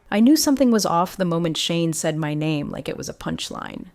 I knew something was off the moment Shane said my name like it was a punchline.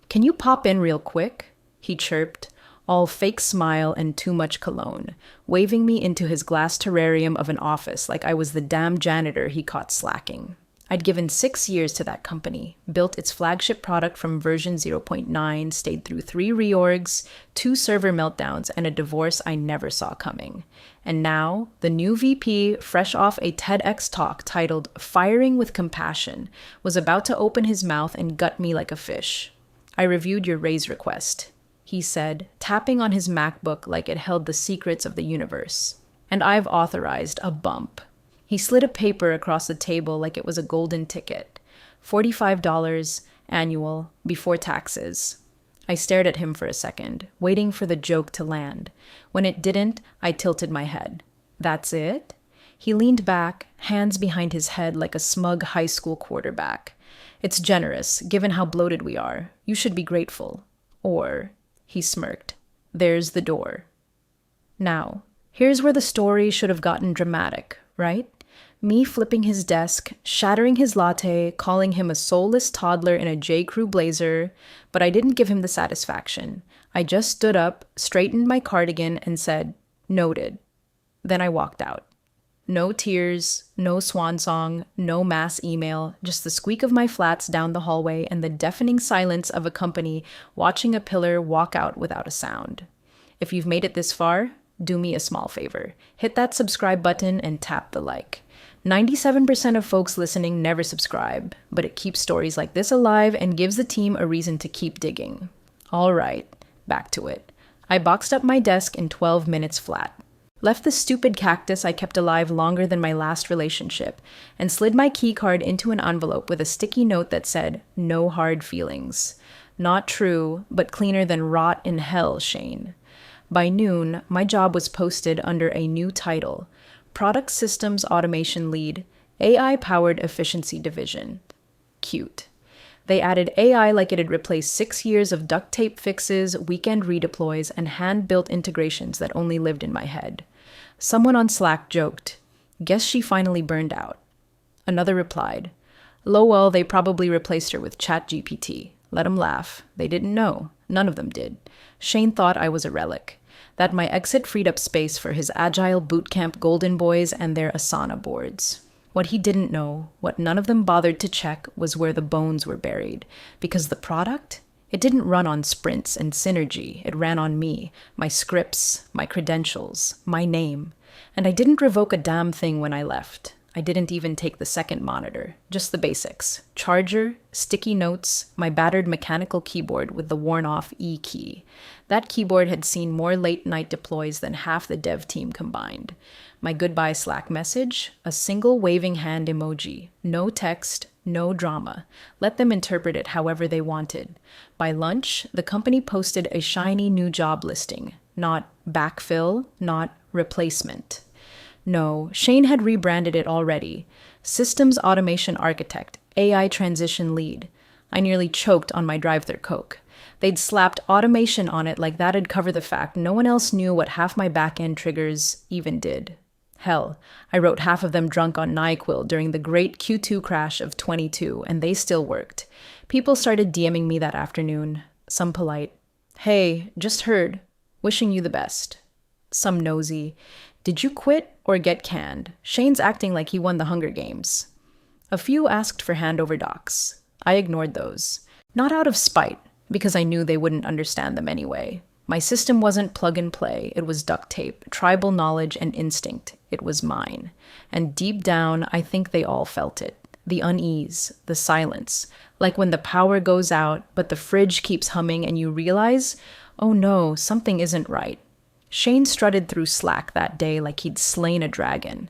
"Can you pop in real quick?" he chirped, all fake smile and too much cologne, waving me into his glass terrarium of an office like I was the damn janitor he caught slacking. I'd given 6 years to that company, built its flagship product from version 0.9, stayed through 3 reorgs, 2 server meltdowns, and a divorce I never saw coming. And now, the new VP, fresh off a TEDx talk titled Firing with Compassion, was about to open his mouth and gut me like a fish. "I reviewed your raise request," he said, tapping on his MacBook like it held the secrets of the universe. "And I've authorized a bump." He slid a paper across the table like it was a golden ticket. $45 annual before taxes. I stared at him for a second, waiting for the joke to land. When it didn't, I tilted my head. "That's it?" He leaned back, hands behind his head like a smug high school quarterback. "It's generous, given how bloated we are. You should be grateful." Or, he smirked, "There's the door." Now, here's where the story should have gotten dramatic, right? Me flipping his desk, shattering his latte, calling him a soulless toddler in a J.Crew blazer, but I didn't give him the satisfaction. I just stood up, straightened my cardigan, and said, "Noted." Then I walked out. No tears, no swan song, no mass email, just the squeak of my flats down the hallway and the deafening silence of a company watching a pillar walk out without a sound. If you've made it this far, do me a small favor. Hit that subscribe button and tap the like. 97% of folks listening never subscribe, but it keeps stories like this alive and gives the team a reason to keep digging. All right, back to it. I boxed up my desk in 12 minutes flat. Left the stupid cactus I kept alive longer than my last relationship, and slid my keycard into an envelope with a sticky note that said, "No hard feelings." Not true, but cleaner than rot in hell, Shane. By noon, my job was posted under a new title, Product Systems Automation Lead, AI-Powered Efficiency Division. Cute. They added AI like it had replaced 6 years of duct tape fixes, weekend redeploys, and hand-built integrations that only lived in my head. Someone on Slack joked, "Guess she finally burned out." Another replied, "Lol, they probably replaced her with ChatGPT. Let 'em laugh. They didn't know. None of them did. Shane thought I was a relic. That my exit freed up space for his agile bootcamp golden boys and their Asana boards. What he didn't know, what none of them bothered to check, was where the bones were buried. Because the product? It didn't run on sprints and synergy. It ran on me, my scripts, my credentials, my name. And I didn't revoke a damn thing when I left. I didn't even take the second monitor, just the basics. Charger, sticky notes, my battered mechanical keyboard with the worn-off E key. That keyboard had seen more late-night deploys than half the dev team combined. My goodbye Slack message, a single waving hand emoji. No text, no drama. Let them interpret it however they wanted. By lunch, the company posted a shiny new job listing. Not backfill, not replacement. No, Shane had rebranded it already. Systems Automation Architect, AI Transition Lead. I nearly choked on my drive-thru Coke. They'd slapped automation on it like that'd cover the fact no one else knew what half my back-end triggers even did. Hell, I wrote half of them drunk on NyQuil during the great Q2 crash of 22, and they still worked. People started DMing me that afternoon. Some polite, "Hey, just heard. Wishing you the best." Some nosy, "Did you quit or get canned? Shane's acting like he won the Hunger Games." A few asked for handover docs. I ignored those. Not out of spite, because I knew they wouldn't understand them anyway. My system wasn't plug and play. It was duct tape, tribal knowledge, and instinct. It was mine. And deep down, I think they all felt it. The unease, the silence. Like when the power goes out, but the fridge keeps humming and you realize, oh no, something isn't right. Shane strutted through Slack that day like he'd slain a dragon.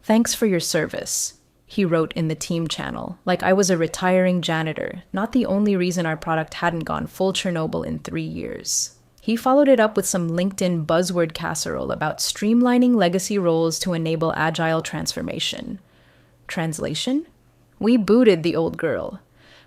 "Thanks for your service," he wrote in the team channel, like I was a retiring janitor, not the only reason our product hadn't gone full Chernobyl in 3 years. He followed it up with some LinkedIn buzzword casserole about streamlining legacy roles to enable agile transformation. Translation? We booted the old girl.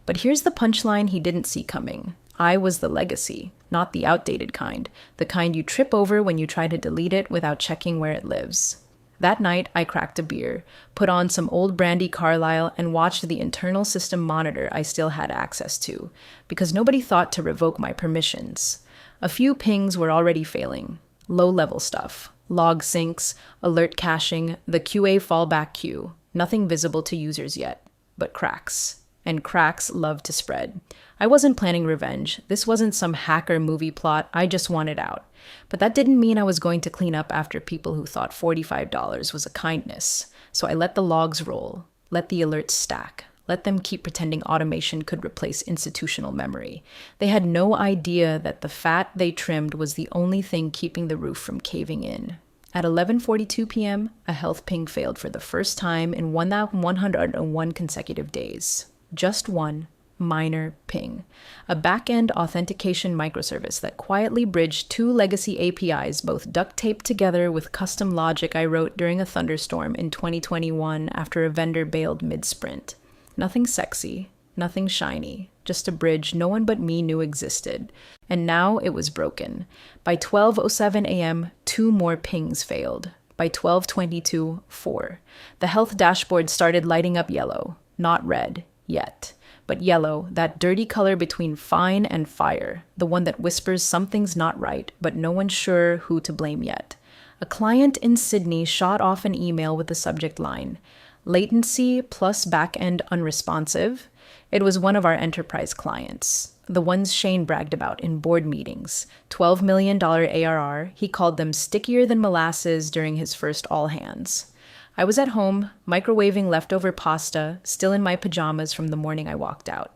But here's the punchline he didn't see coming. I was the legacy, not the outdated kind, the kind you trip over when you try to delete it without checking where it lives. That night, I cracked a beer, put on some old brandy Carlisle, and watched the internal system monitor I still had access to, because nobody thought to revoke my permissions. A few pings were already failing. Low-level stuff. Log syncs, alert caching, the QA fallback queue. Nothing visible to users yet. But cracks. And cracks love to spread. I wasn't planning revenge. This wasn't some hacker movie plot. I just wanted out. But that didn't mean I was going to clean up after people who thought $45 was a kindness. So I let the logs roll. Let the alerts stack. Let them keep pretending automation could replace institutional memory. They had no idea that the fat they trimmed was the only thing keeping the roof from caving in. At 11:42 p.m., a health ping failed for the first time in 101 consecutive days. Just one minor ping. A back-end authentication microservice that quietly bridged two legacy APIs, both duct-taped together with custom logic I wrote during a thunderstorm in 2021 after a vendor bailed mid-sprint. Nothing sexy, nothing shiny, just a bridge no one but me knew existed. And now it was broken. By 12:07 a.m., 2 more pings failed. By 12:22, 4. The health dashboard started lighting up yellow. Not red, yet. But yellow, that dirty color between fine and fire, the one that whispers something's not right, but no one's sure who to blame yet. A client in Sydney shot off an email with the subject line, "Latency plus backend unresponsive." It was one of our enterprise clients, the ones Shane bragged about in board meetings. $12 million ARR, he called them stickier than molasses during his first all hands. I was at home, microwaving leftover pasta, still in my pajamas from the morning I walked out.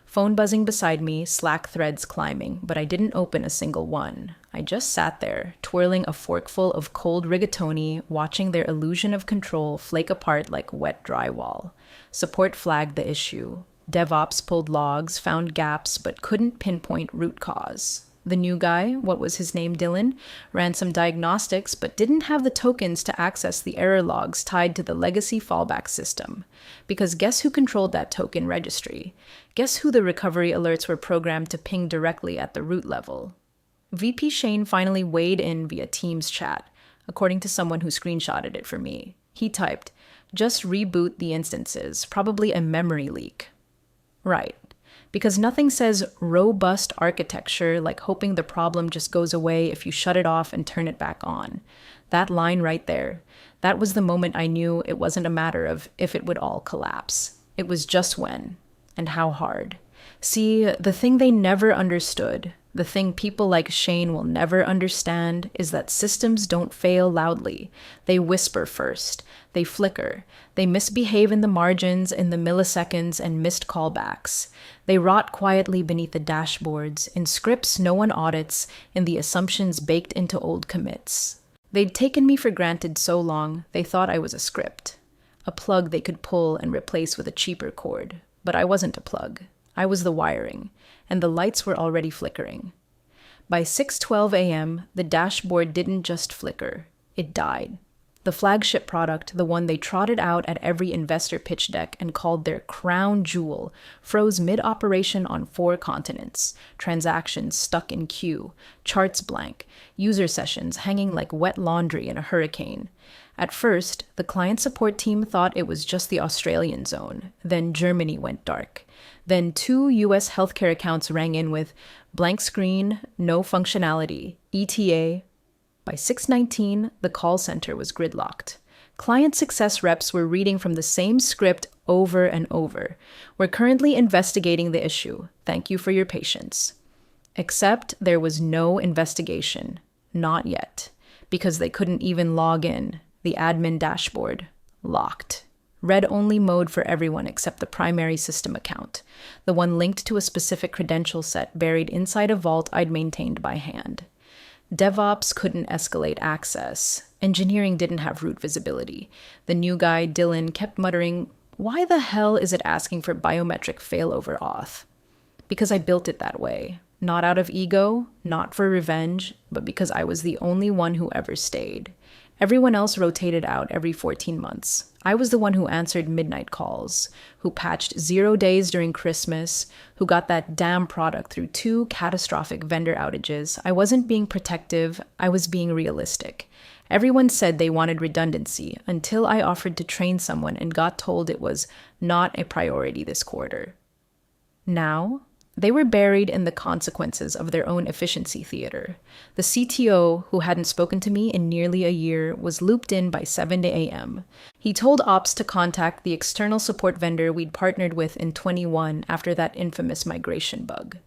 Phone buzzing beside me, Slack threads climbing, but I didn't open a single one. I just sat there, twirling a forkful of cold rigatoni, watching their illusion of control flake apart like wet drywall. Support flagged the issue. DevOps pulled logs, found gaps, but couldn't pinpoint root cause. The new guy, what was his name, Dylan, ran some diagnostics but didn't have the tokens to access the error logs tied to the legacy fallback system. Because guess who controlled that token registry? Guess who the recovery alerts were programmed to ping directly at the root level? VP Shane finally weighed in via Teams chat, according to someone who screenshotted it for me. He typed, "Just reboot the instances, probably a memory leak." Right. Because nothing says robust architecture like hoping the problem just goes away if you shut it off and turn it back on. That line right there, that was the moment I knew it wasn't a matter of if it would all collapse. It was just when, and how hard. See, the thing they never understood, the thing people like Shane will never understand, is that systems don't fail loudly. They whisper first. They flicker. They misbehave in the margins, in the milliseconds, and missed callbacks. They rot quietly beneath the dashboards, in scripts no one audits, in the assumptions baked into old commits. They'd taken me for granted so long, they thought I was a script. A plug they could pull and replace with a cheaper cord. But I wasn't a plug. I was the wiring, and the lights were already flickering. By 6:12 a.m., the dashboard didn't just flicker, it died. The flagship product, the one they trotted out at every investor pitch deck and called their crown jewel, froze mid-operation on 4 continents, transactions stuck in queue, charts blank, user sessions hanging like wet laundry in a hurricane. At first, the client support team thought it was just the Australian zone. Then Germany went dark. Then 2 US healthcare accounts rang in with blank screen, no functionality, ETA. By 6:19, the call center was gridlocked. Client success reps were reading from the same script over and over. "We're currently investigating the issue. Thank you for your patience." Except there was no investigation. Not yet. Because they couldn't even log in. The admin dashboard. Locked. Read-only mode for everyone except the primary system account, the one linked to a specific credential set buried inside a vault I'd maintained by hand. DevOps couldn't escalate access. Engineering didn't have root visibility. The new guy, Dylan, kept muttering, "Why the hell is it asking for biometric failover auth?" Because I built it that way. Not out of ego, not for revenge, but because I was the only one who ever stayed. Everyone else rotated out every 14 months. I was the one who answered midnight calls, who patched 0 days during Christmas, who got that damn product through 2 catastrophic vendor outages. I wasn't being protective, I was being realistic. Everyone said they wanted redundancy until I offered to train someone and got told it was not a priority this quarter. Now, they were buried in the consequences of their own efficiency theater. The CTO, who hadn't spoken to me in nearly a year, was looped in by 7 a.m. He told Ops to contact the external support vendor we'd partnered with in 21 after that infamous migration bug.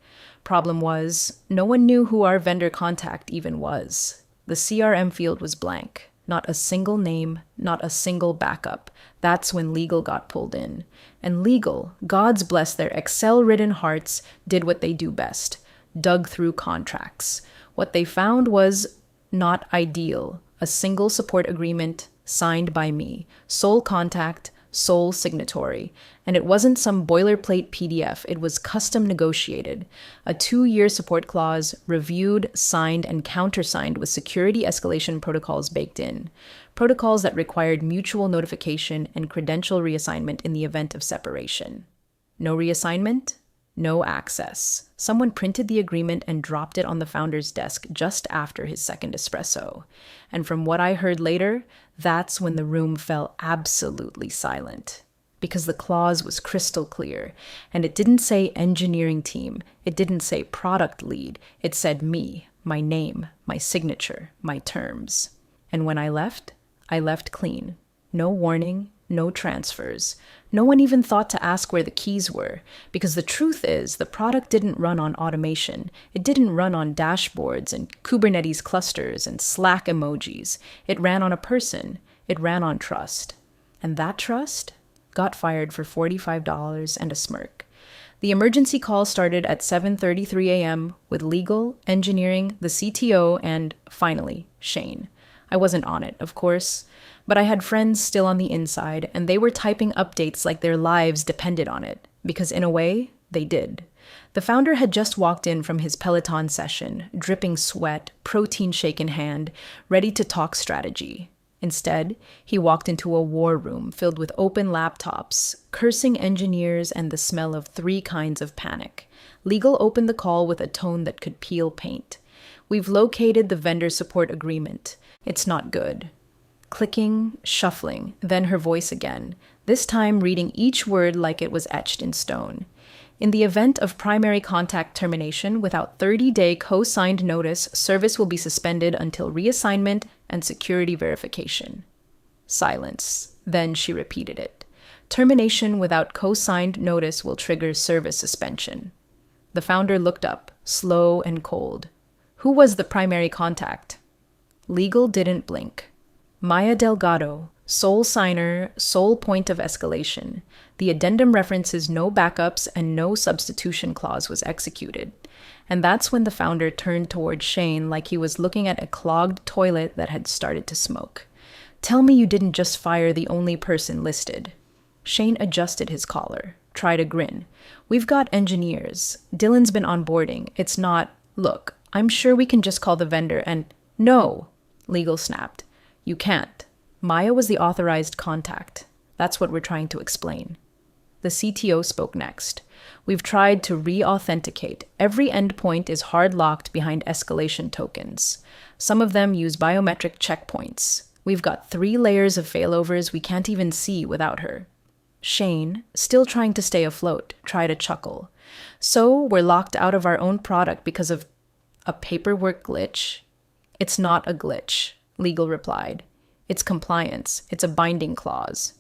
Problem was, no one knew who our vendor contact even was. The CRM field was blank. Not a single name, not a single backup. That's when legal got pulled in. And legal, gods bless their Excel-ridden hearts, did what they do best. Dug through contracts. What they found was not ideal. A single support agreement signed by me. Sole contact, sole signatory. And it wasn't some boilerplate PDF, it was custom negotiated. A 2-year support clause, reviewed, signed, and countersigned with security escalation protocols baked in. Protocols that required mutual notification and credential reassignment in the event of separation. No reassignment? No access. Someone printed the agreement and dropped it on the founder's desk just after his second espresso. And from what I heard later, that's when the room fell absolutely silent. Because the clause was crystal clear, and it didn't say engineering team, it didn't say product lead, it said me, my name, my signature, my terms. And when I left clean. No warning, no transfers. No one even thought to ask where the keys were, because the truth is the product didn't run on automation. It didn't run on dashboards and Kubernetes clusters and Slack emojis. It ran on a person. It ran on trust. And that trust got fired for $45 and a smirk. The emergency call started at 7:33 a.m. with legal, engineering, the CTO, and, finally, Shane. I wasn't on it, of course, but I had friends still on the inside, and they were typing updates like their lives depended on it, because in a way, they did. The founder had just walked in from his Peloton session, dripping sweat, protein shake in hand, ready to talk strategy. Instead, he walked into a war room filled with open laptops, cursing engineers, and the smell of 3 kinds of panic. Legal opened the call with a tone that could peel paint. We've located the vendor support agreement. It's not good. Clicking, shuffling, then her voice again, this time reading each word like it was etched in stone. In the event of primary contact termination without 30-day co-signed notice, service will be suspended until reassignment and security verification. Silence. Then she repeated it. Termination without co-signed notice will trigger service suspension. The founder looked up, slow and cold. Who was the primary contact? Legal didn't blink. Maya Delgado, sole signer, sole point of escalation. The addendum references no backups and no substitution clause was executed. And that's when the founder turned toward Shane like he was looking at a clogged toilet that had started to smoke. Tell me you didn't just fire the only person listed. Shane adjusted his collar, tried a grin. We've got engineers. Dylan's been onboarding. It's not, look, I'm sure we can just call the vendor and, no, legal snapped. You can't. Maya was the authorized contact. That's what we're trying to explain. The CTO spoke next. We've tried to re-authenticate. Every endpoint is hard-locked behind escalation tokens. Some of them use biometric checkpoints. We've got 3 layers of failovers we can't even see without her. Shane, still trying to stay afloat, tried a chuckle. So we're locked out of our own product because of a paperwork glitch? It's not a glitch, legal replied. It's compliance. It's a binding clause.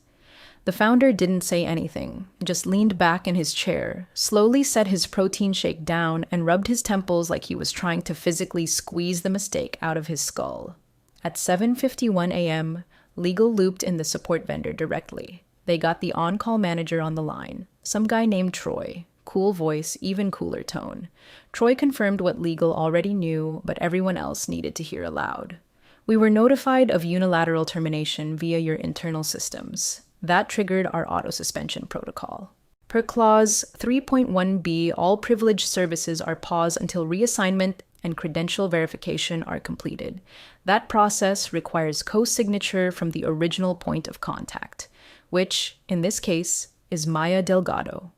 The founder didn't say anything, just leaned back in his chair, slowly set his protein shake down, and rubbed his temples like he was trying to physically squeeze the mistake out of his skull. At 7:51 a.m., legal looped in the support vendor directly. They got the on-call manager on the line, some guy named Troy. Cool voice, even cooler tone. Troy confirmed what legal already knew, but everyone else needed to hear aloud. We were notified of unilateral termination via your internal systems. That triggered our auto-suspension protocol. Per clause 3.1b, all privileged services are paused until reassignment and credential verification are completed. That process requires co-signature from the original point of contact, which, in this case, is Maya Delgado.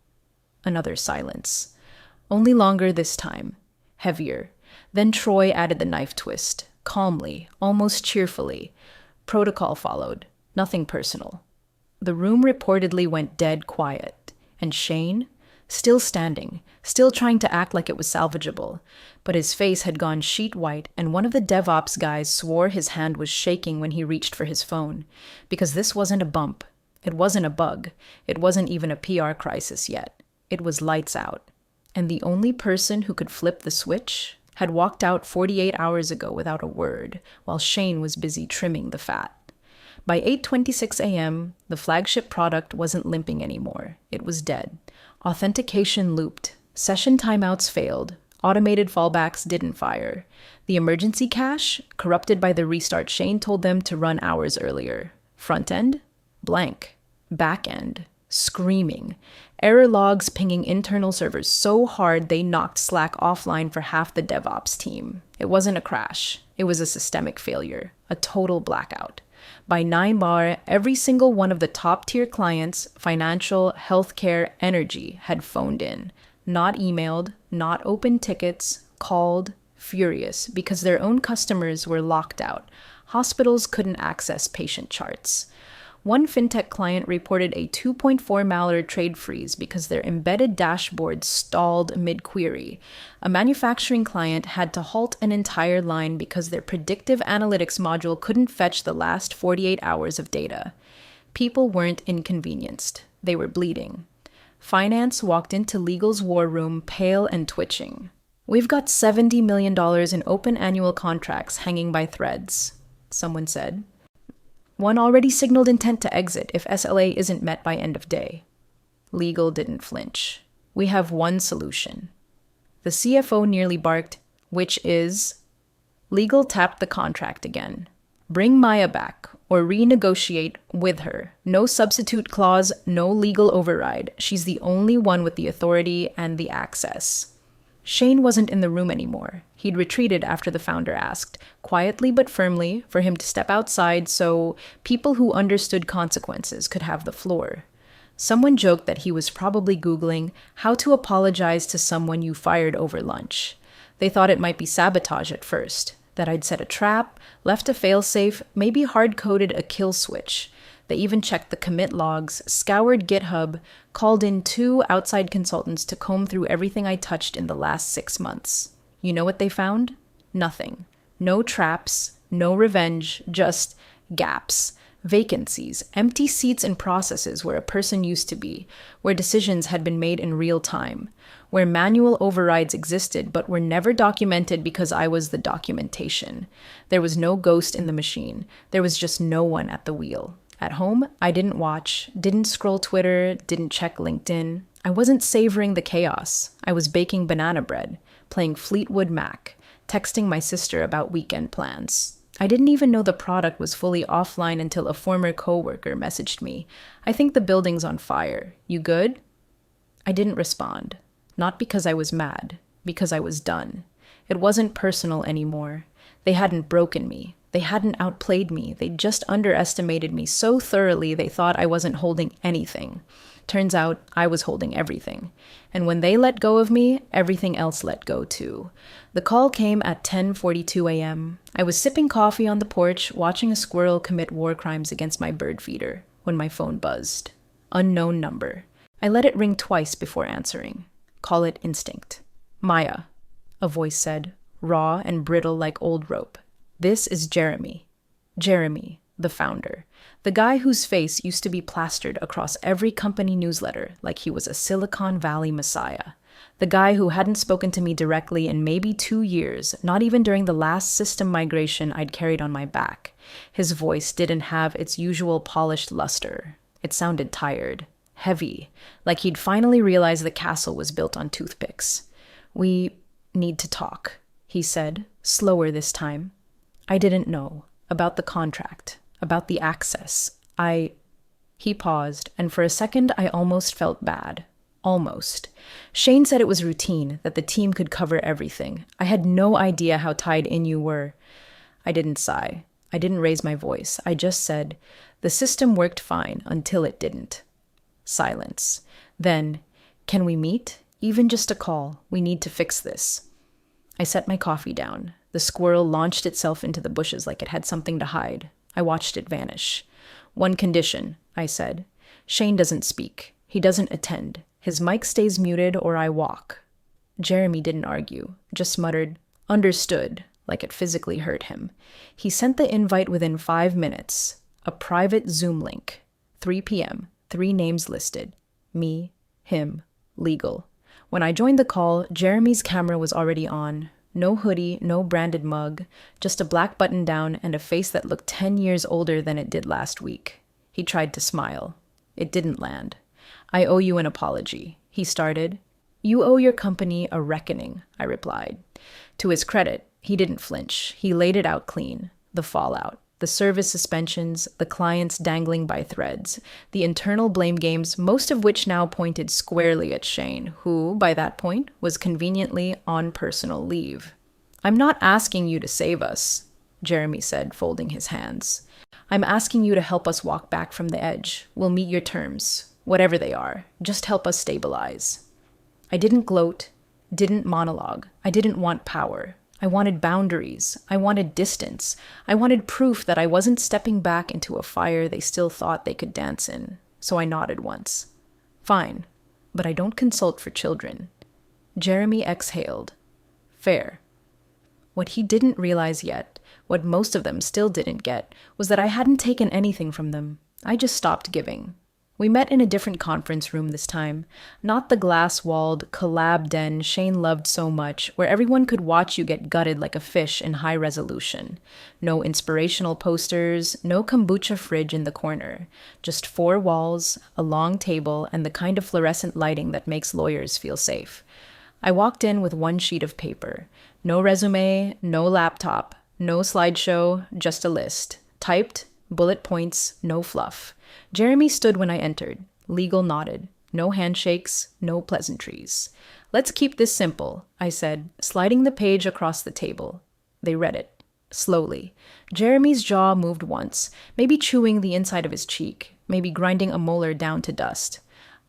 Another silence. Only longer this time. Heavier. Then Troy added the knife twist. calmly, almost cheerfully. Protocol followed, nothing personal. The room reportedly went dead quiet, and Shane, still standing, still trying to act like it was salvageable, but his face had gone sheet white, and one of the DevOps guys swore his hand was shaking when he reached for his phone, because this wasn't a bump, it wasn't a bug, it wasn't even a PR crisis yet. It was lights out. And the only person who could flip the switch had walked out 48 hours ago without a word, while Shane was busy trimming the fat. By 8:26 a.m., the flagship product wasn't limping anymore. It was dead. Authentication looped. Session timeouts failed. Automated fallbacks didn't fire. The emergency cache, corrupted by the restart Shane told them to run hours earlier. Front end? Blank. Back end? Screaming. Error logs pinging internal servers so hard they knocked Slack offline for half the DevOps team. It wasn't a crash. It was a systemic failure. A total blackout. By 9 bar, every single one of the top-tier clients, financial, healthcare, energy, had phoned in. Not emailed, not opened tickets, called, furious, because their own customers were locked out. Hospitals couldn't access patient charts. One fintech client reported a 2.4 malware trade freeze because their embedded dashboard stalled mid-query. A manufacturing client had to halt an entire line because their predictive analytics module couldn't fetch the last 48 hours of data. People weren't inconvenienced. They were bleeding. Finance walked into legal's war room pale and twitching. "We've got $70 million in open annual contracts hanging by threads," someone said. "One already signaled intent to exit if SLA isn't met by end of day." Legal didn't flinch. "We have one solution." The CFO nearly barked, "Which is?" Legal tapped the contract again. "Bring Maya back, or renegotiate with her. No substitute clause, no legal override. She's the only one with the authority and the access." Shane wasn't in the room anymore. He'd retreated after the founder asked, quietly but firmly, for him to step outside so people who understood consequences could have the floor. Someone joked that he was probably Googling how to apologize to someone you fired over lunch. They thought it might be sabotage at first, that I'd set a trap, left a failsafe, maybe hard-coded a kill switch. They even checked the commit logs, scoured GitHub, called in 2 outside consultants to comb through everything I touched in the last 6 months. You know what they found? Nothing. No traps, no revenge, just gaps, vacancies, empty seats in processes where a person used to be, where decisions had been made in real time, where manual overrides existed but were never documented because I was the documentation. There was no ghost in the machine. There was just no one at the wheel. At home, I didn't watch, didn't scroll Twitter, didn't check LinkedIn. I wasn't savoring the chaos. I was baking banana bread, playing Fleetwood Mac, texting my sister about weekend plans. I didn't even know the product was fully offline until a former coworker messaged me. "I think the building's on fire. You good?" I didn't respond. Not because I was mad, because I was done. It wasn't personal anymore. They hadn't broken me. They hadn't outplayed me. They just underestimated me so thoroughly they thought I wasn't holding anything. Turns out I was holding everything. And when they let go of me, everything else let go too. The call came at 10:42 a.m. I was sipping coffee on the porch, watching a squirrel commit war crimes against my bird feeder, when my phone buzzed. Unknown number. I let it ring twice before answering. Call it instinct. "Maya," a voice said, raw and brittle like old rope. "This is Jeremy." Jeremy, the founder. The guy whose face used to be plastered across every company newsletter like he was a Silicon Valley messiah. The guy who hadn't spoken to me directly in maybe 2 years, not even during the last system migration I'd carried on my back. His voice didn't have its usual polished luster. It sounded tired, heavy, like he'd finally realized the castle was built on toothpicks. "We need to talk," he said, slower this time. I didn't know. About the contract. About the access. He paused, and for a second I almost felt bad. Almost. Shane said it was routine, that the team could cover everything. I had no idea how tied in you were. I didn't sigh. I didn't raise my voice. I just said, "The system worked fine until it didn't." Silence. Then, "Can we meet? Even just a call. We need to fix this." I set my coffee down. The squirrel launched itself into the bushes like it had something to hide. I watched it vanish. "One condition," I said. "Shane doesn't speak. He doesn't attend. His mic stays muted or I walk." Jeremy didn't argue, just muttered, "Understood," like it physically hurt him. He sent the invite within 5 minutes. A private Zoom link. 3 p.m., 3 names listed. Me, him, legal. When I joined the call, Jeremy's camera was already on. No hoodie, no branded mug, just a black button down and a face that looked 10 years older than it did last week. He tried to smile. It didn't land. "I owe you an apology," he started. "You owe your company a reckoning," I replied. To his credit, he didn't flinch. He laid it out clean. The fallout, the service suspensions, the clients dangling by threads, the internal blame games, most of which now pointed squarely at Shane, who, by that point, was conveniently on personal leave. "I'm not asking you to save us," Jeremy said, folding his hands. "I'm asking you to help us walk back from the edge. We'll meet your terms, whatever they are. Just help us stabilize." I didn't gloat, didn't monologue. I didn't want power. I wanted boundaries. I wanted distance. I wanted proof that I wasn't stepping back into a fire they still thought they could dance in. So I nodded once. "Fine, but I don't consult for children." Jeremy exhaled. "Fair." What he didn't realize yet, what most of them still didn't get, was that I hadn't taken anything from them. I just stopped giving. We met in a different conference room this time, not the glass-walled collab den Shane loved so much, where everyone could watch you get gutted like a fish in high resolution. No inspirational posters, no kombucha fridge in the corner. Just 4 walls, a long table, and the kind of fluorescent lighting that makes lawyers feel safe. I walked in with 1 sheet of paper. No resume, no laptop, no slideshow, just a list. Typed, bullet points, no fluff. Jeremy stood when I entered. Legal nodded. No handshakes, no pleasantries. "Let's keep this simple," I said, sliding the page across the table. They read it. Slowly. Jeremy's jaw moved once, maybe chewing the inside of his cheek, maybe grinding a molar down to dust.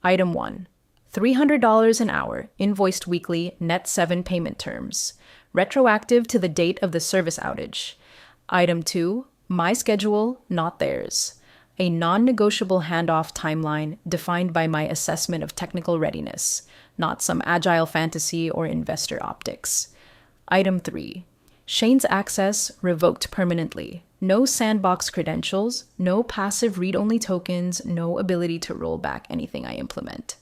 Item 1. $300 an hour, invoiced weekly, net 7 payment terms. Retroactive to the date of the service outage. Item 2. My schedule, not theirs. A non-negotiable handoff timeline defined by my assessment of technical readiness, not some agile fantasy or investor optics. Item 3. Shane's access revoked permanently. No sandbox credentials, no passive read-only tokens, no ability to roll back anything I implement.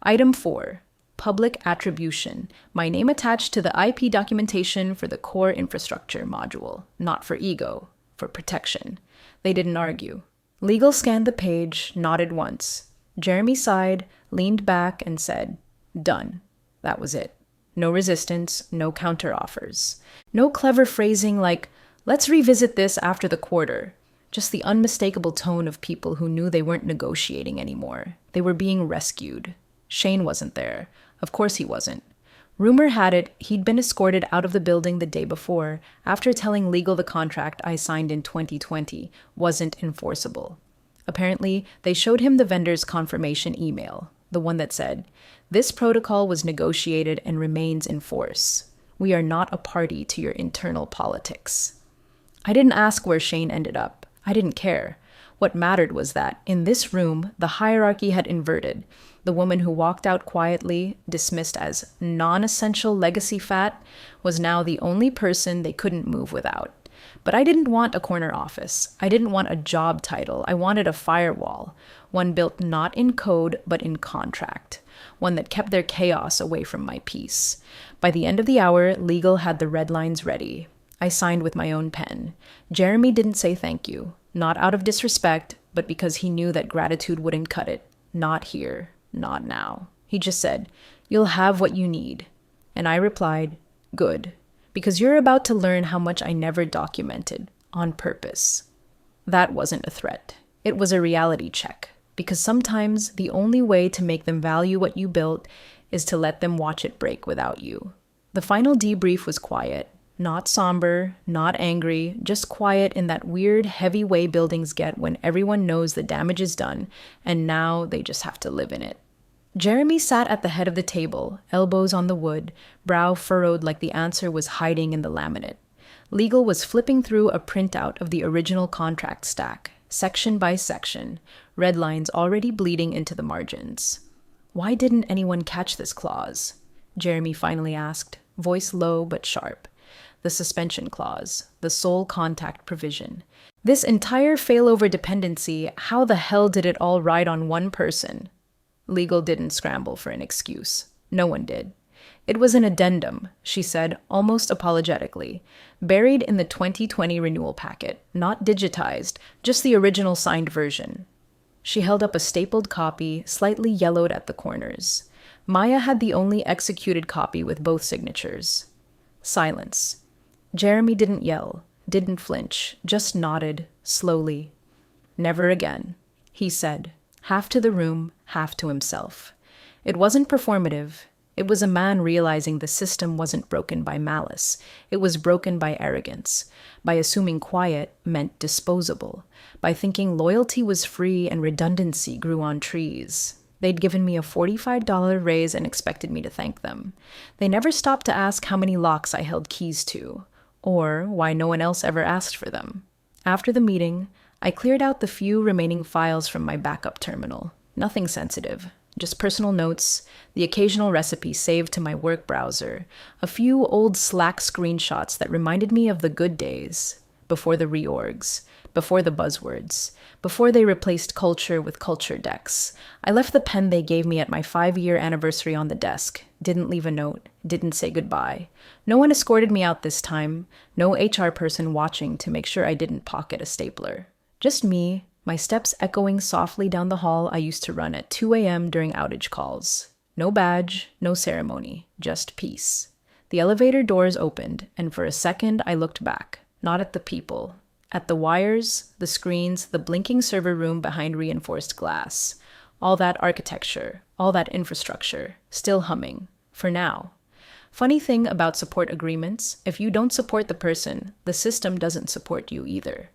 Item 4. Public attribution. My name attached to the IP documentation for the core infrastructure module, not for ego, for protection. They didn't argue. Legal scanned the page, nodded once. Jeremy sighed, leaned back, and said, "Done." That was it. No resistance, no counteroffers. No clever phrasing like, "Let's revisit this after the quarter." Just the unmistakable tone of people who knew they weren't negotiating anymore. They were being rescued. Shane wasn't there. Of course he wasn't. Rumor had it he'd been escorted out of the building the day before after telling legal the contract I signed in 2020 wasn't enforceable. Apparently, they showed him the vendor's confirmation email, the one that said, "This protocol was negotiated and remains in force. We are not a party to your internal politics." I didn't ask where Shane ended up. I didn't care. What mattered was that, in this room, the hierarchy had inverted. The woman who walked out quietly, dismissed as non-essential legacy fat, was now the only person they couldn't move without. But I didn't want a corner office. I didn't want a job title. I wanted a firewall, one built not in code, but in contract, one that kept their chaos away from my peace. By the end of the hour, legal had the red lines ready. I signed with my own pen. Jeremy didn't say thank you, not out of disrespect, but because he knew that gratitude wouldn't cut it. Not here, not now. He just said, "You'll have what you need." And I replied, "Good, because you're about to learn how much I never documented, on purpose." That wasn't a threat. It was a reality check, because sometimes the only way to make them value what you built is to let them watch it break without you. The final debrief was quiet. Not somber, not angry, just quiet in that weird, heavy way buildings get when everyone knows the damage is done, and now they just have to live in it. Jeremy sat at the head of the table, elbows on the wood, brow furrowed like the answer was hiding in the laminate. Legal was flipping through a printout of the original contract stack, section by section, red lines already bleeding into the margins. Why didn't anyone catch this clause? Jeremy finally asked, voice low but sharp. The suspension clause, the sole contact provision. This entire failover dependency, how the hell did it all ride on one person? Legal didn't scramble for an excuse. No one did. It was an addendum, she said, almost apologetically, buried in the 2020 renewal packet, not digitized, just the original signed version. She held up a stapled copy, slightly yellowed at the corners. Maya had the only executed copy with both signatures. Silence. Jeremy didn't yell, didn't flinch, just nodded, slowly. Never again, he said, half to the room, half to himself. It wasn't performative. It was a man realizing the system wasn't broken by malice. It was broken by arrogance, by assuming quiet meant disposable, by thinking loyalty was free and redundancy grew on trees. They'd given me a $45 raise and expected me to thank them. They never stopped to ask how many locks I held keys to, or why no one else ever asked for them. After the meeting, I cleared out the few remaining files from my backup terminal. Nothing sensitive. Just personal notes, the occasional recipe saved to my work browser, a few old Slack screenshots that reminded me of the good days, before the reorgs, before the buzzwords, before they replaced culture with culture decks. I left the pen they gave me at my 5-year anniversary on the desk, didn't leave a note, didn't say goodbye. No one escorted me out this time, no HR person watching to make sure I didn't pocket a stapler. Just me, my steps echoing softly down the hall I used to run at 2 a.m. during outage calls. No badge, no ceremony, just peace. The elevator doors opened, and for a second I looked back, not at the people, at the wires, the screens, the blinking server room behind reinforced glass. All that architecture, all that infrastructure, still humming, for now. Funny thing about support agreements, if you don't support the person, the system doesn't support you either.